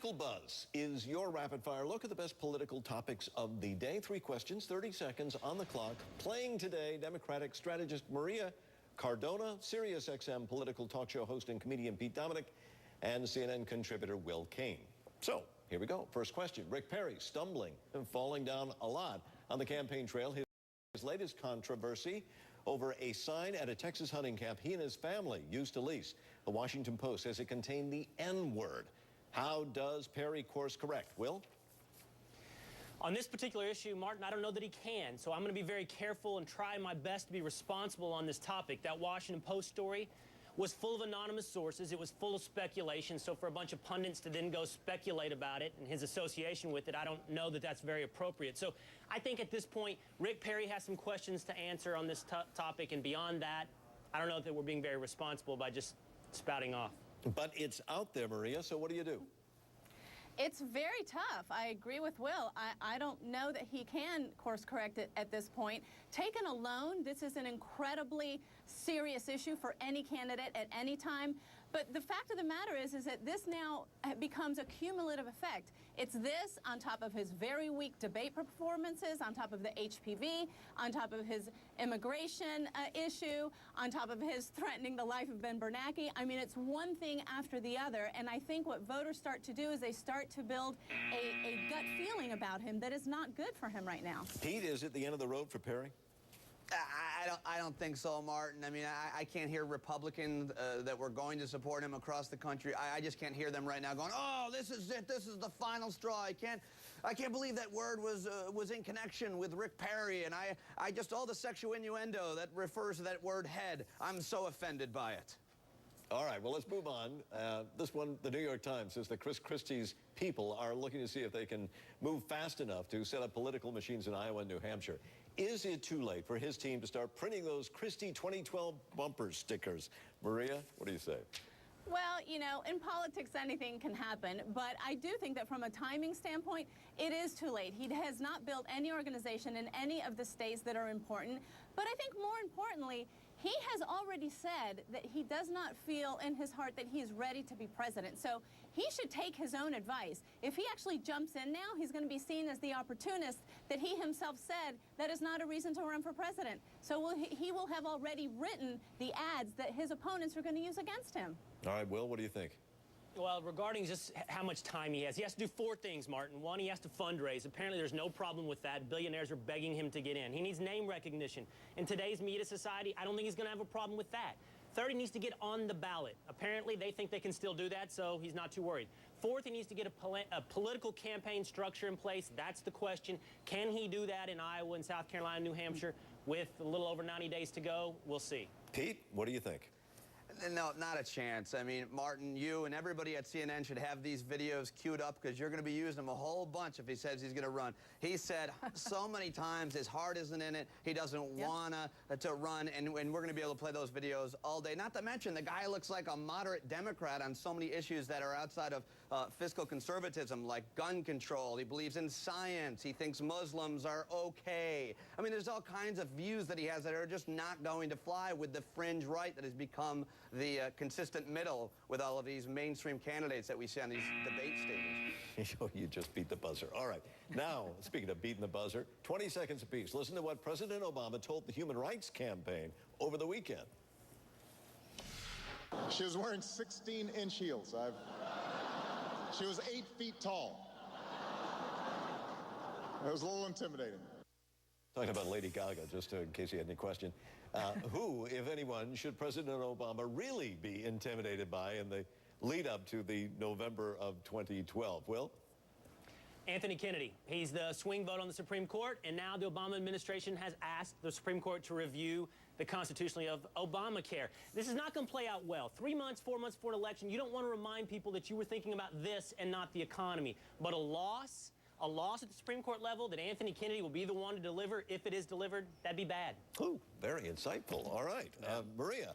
Political Buzz is your rapid-fire look at the best political topics of the day. 3 questions, 30 seconds on the clock. Playing today, Democratic strategist Maria Cardona, SiriusXM political talk show host and comedian Pete Dominic, and CNN contributor Will Cain. So, here we go. First question. Rick Perry stumbling and falling down a lot on the campaign trail. His latest controversy over a sign at a Texas hunting camp he and his family used to lease. The Washington Post says it contained the N-word. How does Perry course correct? Will? On this particular issue, Martin, I don't know that he can, so I'm going to be very careful and try my best to be responsible on this topic. That Washington Post story was full of anonymous sources. It was full of speculation, so for a bunch of pundits to then go speculate about it and his association with it, I don't know that that's very appropriate. So I think at this point, Rick Perry has some questions to answer on this topic, and beyond that, I don't know that we're being very responsible by just spouting off. But it's out there, Maria, so what do you do? It's very tough. I agree with Will. I don't know that he can course correct it at this point. Taken alone, this is an incredibly serious issue for any candidate at any time. But the fact of the matter is that this now becomes a cumulative effect. It's this on top of his very weak debate performances, on top of the HPV, on top of his immigration issue, on top of his threatening the life of Ben Bernanke. I mean, it's one thing after the other, and I think what voters start to do is they start to build a gut feeling about him that is not good for him right now. Pete, is it the end of the road for Perry? I don't think so, Martin. I mean, I can't hear Republicans that were going to support him across the country. I just can't hear them right now going, oh, this is it. This is the final straw. I can't believe that word was in connection with Rick Perry. And I just, all the sexual innuendo that refers to that word head, I'm so offended by it. All right, well, let's move on. This one, the New York Times says that Chris Christie's people are looking to see if they can move fast enough to set up political machines in Iowa and New Hampshire. Is it too late for his team to start printing those Christie 2012 bumper stickers? Maria, what do you say? Well, you know, in politics, anything can happen, but I do think that from a timing standpoint, it is too late. He has not built any organization in any of the states that are important, but I think more importantly, he has already said that he does not feel in his heart that he is ready to be president. So he should take his own advice. If he actually jumps in now, he's going to be seen as the opportunist that he himself said that is not a reason to run for president. So he will have already written the ads that his opponents are going to use against him. All right, Will, what do you think? Well, regarding just how much time he has to do 4 things, Martin. 1, he has to fundraise. Apparently, there's no problem with that. Billionaires are begging him to get in. He needs name recognition. In today's media society, I don't think he's going to have a problem with that. 3rd, he needs to get on the ballot. Apparently, they think they can still do that, so he's not too worried. 4th, he needs to get a political campaign structure in place. That's the question. Can he do that in Iowa and South Carolina, New Hampshire, with a little over 90 days to go? We'll see. Pete, what do you think? No, not a chance. I mean, Martin, you and everybody at CNN should have these videos queued up because you're going to be using them a whole bunch if he says he's going to run. He said so many times his heart isn't in it. He doesn't want to run, and we're going to be able to play those videos all day. Not to mention, the guy looks like a moderate Democrat on so many issues that are outside of fiscal conservatism, like gun control. He believes in science. He thinks Muslims are okay. I mean, there's all kinds of views that he has that are just not going to fly with the fringe right that has become the consistent middle with all of these mainstream candidates that we see on these debate stages. You just beat the buzzer. All right. Now, speaking of beating the buzzer, 20 seconds apiece. Listen to what President Obama told the Human Rights Campaign over the weekend. She was wearing 16-inch heels. She was 8 feet tall. It was a little intimidating. Talking about Lady Gaga, just in case you had any question. Who, if anyone, should President Obama really be intimidated by in the lead up to the November of 2012? Will? Anthony Kennedy. He's the swing vote on the Supreme Court, and now the Obama administration has asked the Supreme Court to review the constitutionality of Obamacare. This is not going to play out well. 3 months, 4 months before an election, you don't want to remind people that you were thinking about this and not the economy. But a loss at the Supreme Court level that Anthony Kennedy will be the one to deliver, if it is delivered, that'd be bad. Ooh, very insightful. All right. Maria.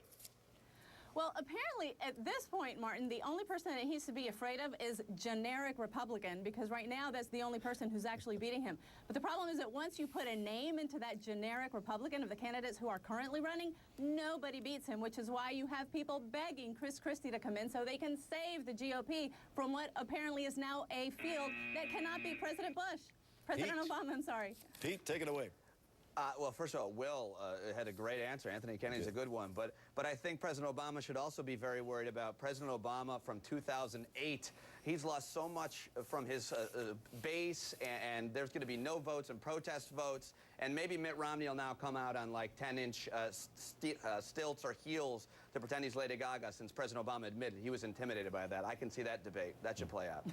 Well, apparently, at this point, Martin, the only person that he needs to be afraid of is generic Republican, because right now that's the only person who's actually beating him. But the problem is that once you put a name into that generic Republican of the candidates who are currently running, nobody beats him, which is why you have people begging Chris Christie to come in so they can save the GOP from what apparently is now a field that cannot be President Bush. President Obama, I'm sorry. Pete, take it away. Well, first of all, Will had a great answer. Anthony Kennedy's a good one. But I think President Obama should also be very worried about President Obama from 2008. He's lost so much from his base, and there's going to be no votes and protest votes. And maybe Mitt Romney will now come out on like 10-inch stilts or heels to pretend he's Lady Gaga, since President Obama admitted he was intimidated by that. I can see that debate. That should play out.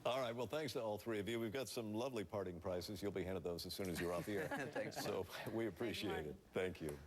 All right, well, thanks to all three of you. We've got some lovely parting prizes. You'll be handed those as soon as you're off the air. Thanks. So we appreciate it. Thank you.